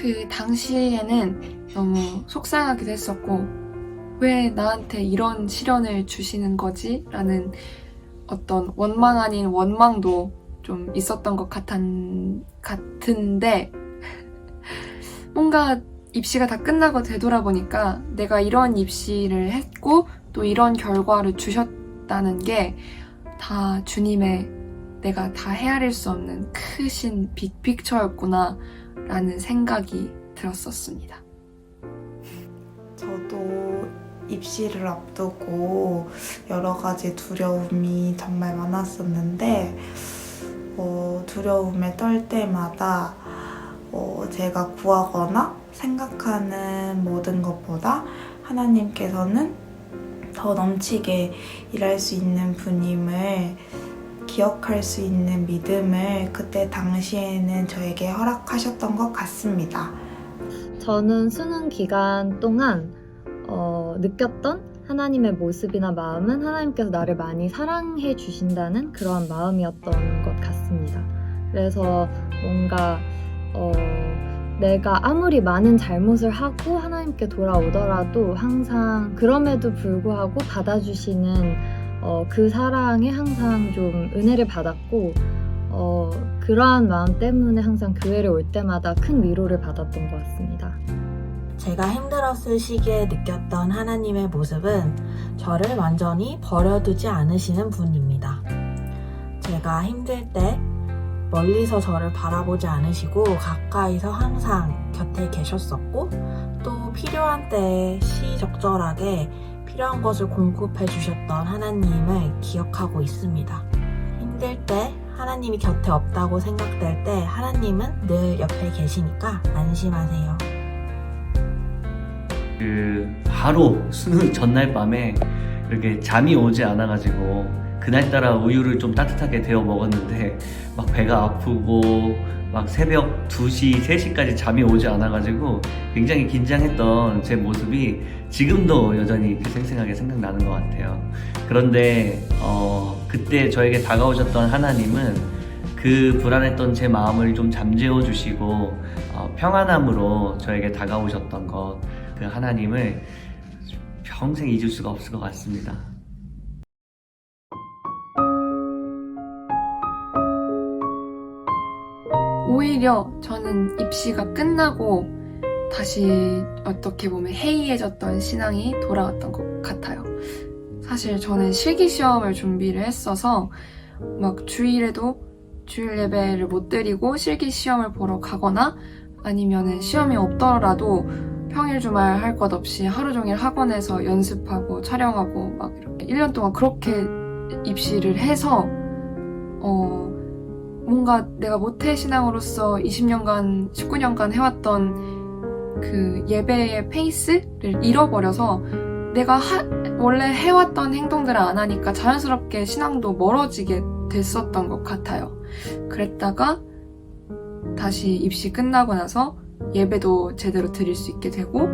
그 당시에는 너무 속상하기도 했었고, 왜 나한테 이런 시련을 주시는 거지? 라는 어떤 원망 아닌 원망도 좀 있었던 것 같은데, 뭔가 입시가 다 끝나고 되돌아보니까 내가 이런 입시를 했고 또 이런 결과를 주셨다는 게 다 주님의 내가 다 헤아릴 수 없는 크신 빅픽처였구나 라는 생각이 들었었습니다. 저도 입시를 앞두고 여러 가지 두려움이 정말 많았었는데 두려움에 떨 때마다 제가 구하거나 생각하는 모든 것보다 하나님께서는 더 넘치게 일할 수 있는 분임을 기억할 수 있는 믿음을 그때 당시에는 저에게 허락하셨던 것 같습니다. 저는 수능 기간 동안 느꼈던 하나님의 모습이나 마음은 하나님께서 나를 많이 사랑해 주신다는 그런 마음이었던 것 같습니다. 그래서 뭔가 내가 아무리 많은 잘못을 하고 하나님께 돌아오더라도 항상 그럼에도 불구하고 받아주시는 그 사랑에 항상 좀 은혜를 받았고 그러한 마음 때문에 항상 교회를 올 때마다 큰 위로를 받았던 것 같습니다. 제가 힘들었을 시기에 느꼈던 하나님의 모습은 저를 완전히 버려두지 않으시는 분입니다. 제가 힘들 때 멀리서 저를 바라보지 않으시고 가까이서 항상 곁에 계셨었고 또 필요한 때에 시적절하게 필요한 것을 공급해 주셨던 하나님을 기억하고 있습니다. 힘들 때 하나님이 곁에 없다고 생각될 때 하나님은 늘 옆에 계시니까 안심하세요. 바로 수능 전날 밤에 이렇게 잠이 오지 않아가지고 그날따라 우유를 좀 따뜻하게 데워 먹었는데 막 배가 아프고 막 새벽 2시, 3시까지 잠이 오지 않아가지고 굉장히 긴장했던 제 모습이 지금도 여전히 생생하게 생각나는 것 같아요. 그런데 그때 저에게 다가오셨던 하나님은 그 불안했던 제 마음을 좀 잠재워 주시고 평안함으로 저에게 다가오셨던 것, 그 하나님을 평생 잊을 수가 없을 것 같습니다. 오히려 저는 입시가 끝나고 다시 어떻게 보면 해이해졌던 신앙이 돌아왔던 것 같아요. 사실 저는 실기시험을 준비를 했어서 막 주일에도 주일 예배를 못 드리고 실기시험을 보러 가거나 아니면은 시험이 없더라도 평일 주말 할 것 없이 하루 종일 학원에서 연습하고 촬영하고 막 이렇게 1년 동안 그렇게 입시를 해서 뭔가 내가 모태신앙으로서 20년간, 19년간 해왔던 그 예배의 페이스를 잃어버려서 내가 원래 해왔던 행동들을 안 하니까 자연스럽게 신앙도 멀어지게 됐었던 것 같아요. 그랬다가 다시 입시 끝나고 나서 예배도 제대로 드릴 수 있게 되고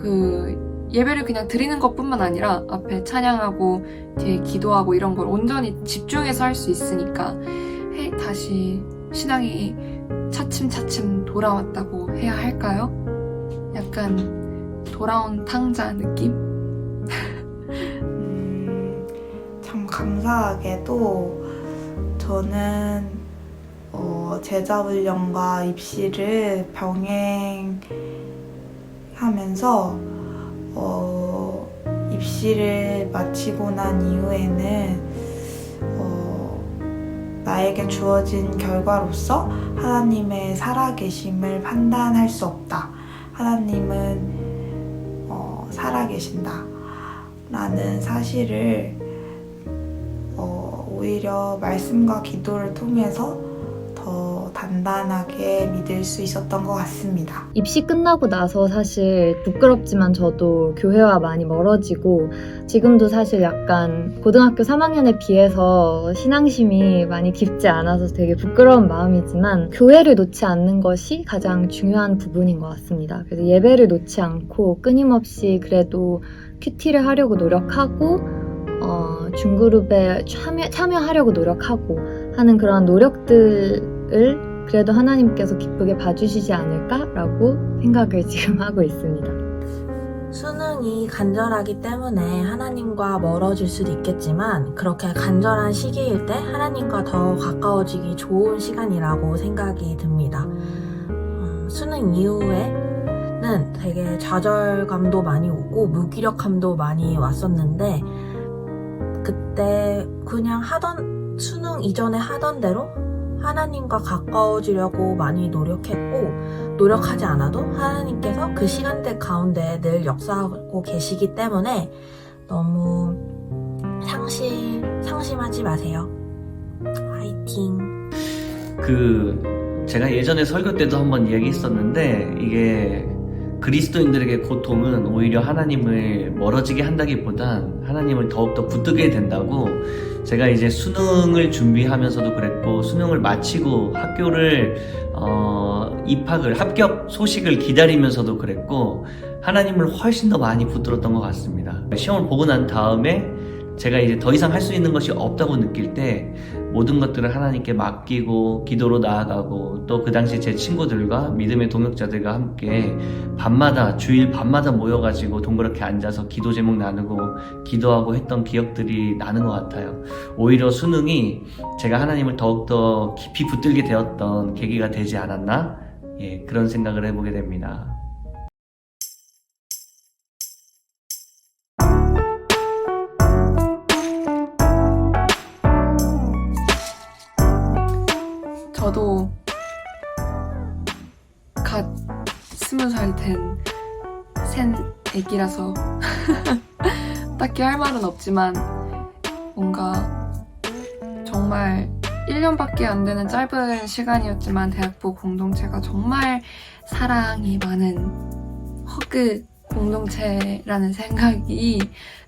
그 예배를 그냥 드리는 것뿐만 아니라 앞에 찬양하고 뒤에 기도하고 이런 걸 온전히 집중해서 할 수 있으니까 다시 신앙이 차츰차츰 돌아왔다고 해야 할까요? 약간 돌아온 탕자 느낌? 참 감사하게도 저는 제자훈련과 입시를 병행하면서 입시를 마치고 난 이후에는 나에게 주어진 결과로서 하나님의 살아계심을 판단할 수 없다. 하나님은 살아계신다. 라는 사실을 오히려 말씀과 기도를 통해서 더 단단하게 믿을 수 있었던 것 같습니다. 입시 끝나고 나서 사실 부끄럽지만 저도 교회와 많이 멀어지고 지금도 사실 약간 고등학교 3학년에 비해서 신앙심이 많이 깊지 않아서 되게 부끄러운 마음이지만 교회를 놓지 않는 것이 가장 중요한 부분인 것 같습니다. 그래서 예배를 놓지 않고 끊임없이 그래도 큐티를 하려고 노력하고 중그룹에 참여하려고 노력하고 하는 그런 노력들을 그래도 하나님께서 기쁘게 봐주시지 않을까라고 생각을 지금 하고 있습니다. 수능이 간절하기 때문에 하나님과 멀어질 수도 있겠지만 그렇게 간절한 시기일 때 하나님과 더 가까워지기 좋은 시간이라고 생각이 듭니다. 수능 이후에는 되게 좌절감도 많이 오고 무기력함도 많이 왔었는데 그때 그냥 수능 이전에 하던 대로 하나님과 가까워지려고 많이 노력했고 노력하지 않아도 하나님께서 그 시간대 가운데 늘 역사하고 계시기 때문에 너무 상심하지 마세요. 화이팅! 제가 예전에 설교 때도 한번 이야기했었는데 이게 그리스도인들에게 고통은 오히려 하나님을 멀어지게 한다기보단 하나님을 더욱더 붙들게 된다고 제가 이제 수능을 준비하면서도 그랬고 수능을 마치고 학교를 합격 소식을 기다리면서도 그랬고 하나님을 훨씬 더 많이 붙들었던 것 같습니다. 시험을 보고 난 다음에 제가 이제 더 이상 할 수 있는 것이 없다고 느낄 때 모든 것들을 하나님께 맡기고 기도로 나아가고 또 그 당시 제 친구들과 믿음의 동역자들과 함께 주일 밤마다 모여가지고 동그랗게 앉아서 기도 제목 나누고 기도하고 했던 기억들이 나는 것 같아요. 오히려 수능이 제가 하나님을 더욱더 깊이 붙들게 되었던 계기가 되지 않았나? 그런 생각을 해보게 됩니다. 저도 갓 20살 된 센 애기라서 딱히 할 말은 없지만 뭔가 정말 1년밖에 안 되는 짧은 시간이었지만 대학부 공동체가 정말 사랑이 많은 허그 공동체라는 생각이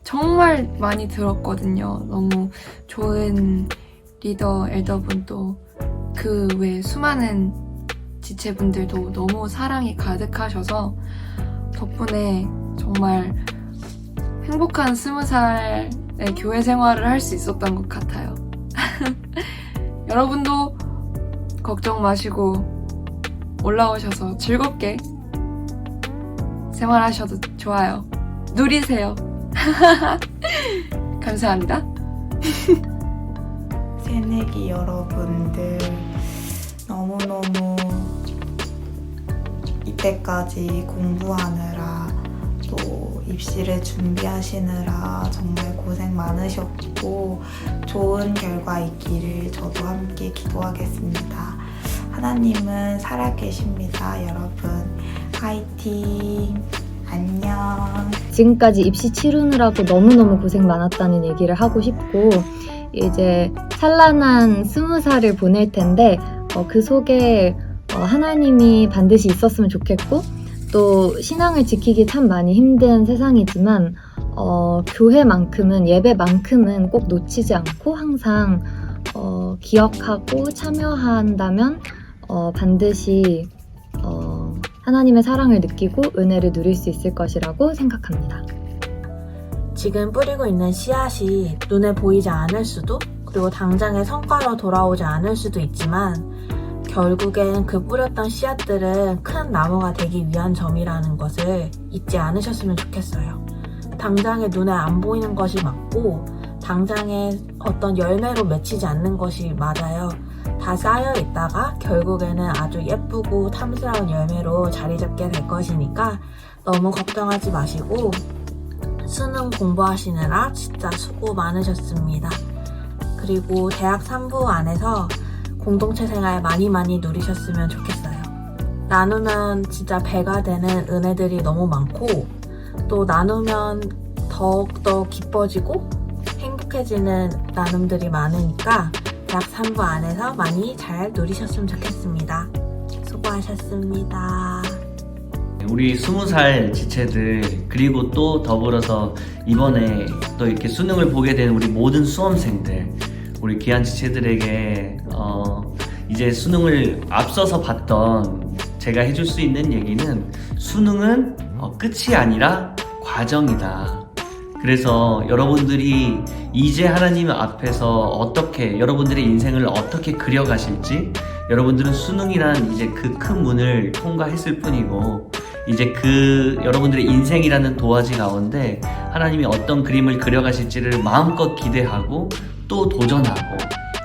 정말 많이 들었거든요. 너무 좋은 리더, 엘더분 또 그 외에 수많은 지체분들도 너무 사랑이 가득하셔서 덕분에 정말 행복한 20살의 교회 생활을 할 수 있었던 것 같아요. 여러분도 걱정 마시고 올라오셔서 즐겁게 생활하셔도 좋아요. 누리세요. 감사합니다. 새내기 여러분들 너무너무 이때까지 공부하느라 또 입시를 준비하시느라 정말 고생 많으셨고 좋은 결과 있기를 저도 함께 기도하겠습니다. 하나님은 살아계십니다. 여러분 화이팅! 안녕! 지금까지 입시 치르느라고 너무너무 고생 많았다는 얘기를 하고 싶고 이제 찬란한 20살을 보낼 텐데 그 속에 하나님이 반드시 있었으면 좋겠고 또 신앙을 지키기 참 많이 힘든 세상이지만 교회만큼은 예배만큼은 꼭 놓치지 않고 항상 기억하고 참여한다면 반드시 하나님의 사랑을 느끼고 은혜를 누릴 수 있을 것이라고 생각합니다. 지금 뿌리고 있는 씨앗이 눈에 보이지 않을 수도 그리고 당장의 성과로 돌아오지 않을 수도 있지만 결국엔 그 뿌렸던 씨앗들은 큰 나무가 되기 위한 점이라는 것을 잊지 않으셨으면 좋겠어요. 당장에 눈에 안 보이는 것이 맞고 당장에 어떤 열매로 맺히지 않는 것이 맞아요. 다 쌓여 있다가 결국에는 아주 예쁘고 탐스러운 열매로 자리 잡게 될 것이니까 너무 걱정하지 마시고 수능 공부하시느라 진짜 수고 많으셨습니다. 그리고 대학 3부 안에서 공동체 생활 많이 누리셨으면 좋겠어요. 나누면 진짜 배가 되는 은혜들이 너무 많고 또 나누면 더욱더 기뻐지고 행복해지는 나눔들이 많으니까 대학 3부 안에서 많이 잘 누리셨으면 좋겠습니다. 수고하셨습니다. 우리 20살 지체들 그리고 또 더불어서 이번에 또 이렇게 수능을 보게 된 우리 모든 수험생들 우리 귀한 지체들에게 이제 수능을 앞서서 봤던 제가 해줄 수 있는 얘기는 수능은 끝이 아니라 과정이다. 그래서 여러분들이 이제 하나님 앞에서 어떻게 여러분들의 인생을 어떻게 그려가실지 여러분들은 수능이란 이제 그 큰 문을 통과했을 뿐이고 이제 그 여러분들의 인생이라는 도화지 가운데 하나님이 어떤 그림을 그려가실지를 마음껏 기대하고 또 도전하고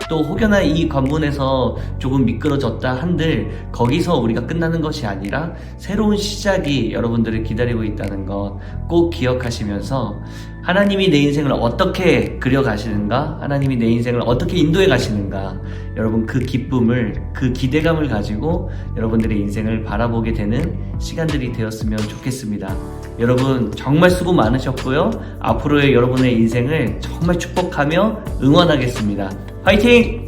또 혹여나 이 관문에서 조금 미끄러졌다 한들 거기서 우리가 끝나는 것이 아니라 새로운 시작이 여러분들을 기다리고 있다는 것 꼭 기억하시면서 하나님이 내 인생을 어떻게 그려가시는가, 하나님이 내 인생을 어떻게 인도해 가시는가, 여러분 그 기쁨을, 그 기대감을 가지고 여러분들의 인생을 바라보게 되는 시간들이 되었으면 좋겠습니다. 여러분 정말 수고 많으셨고요. 앞으로의 여러분의 인생을 정말 축복하며 응원하겠습니다. 화이팅!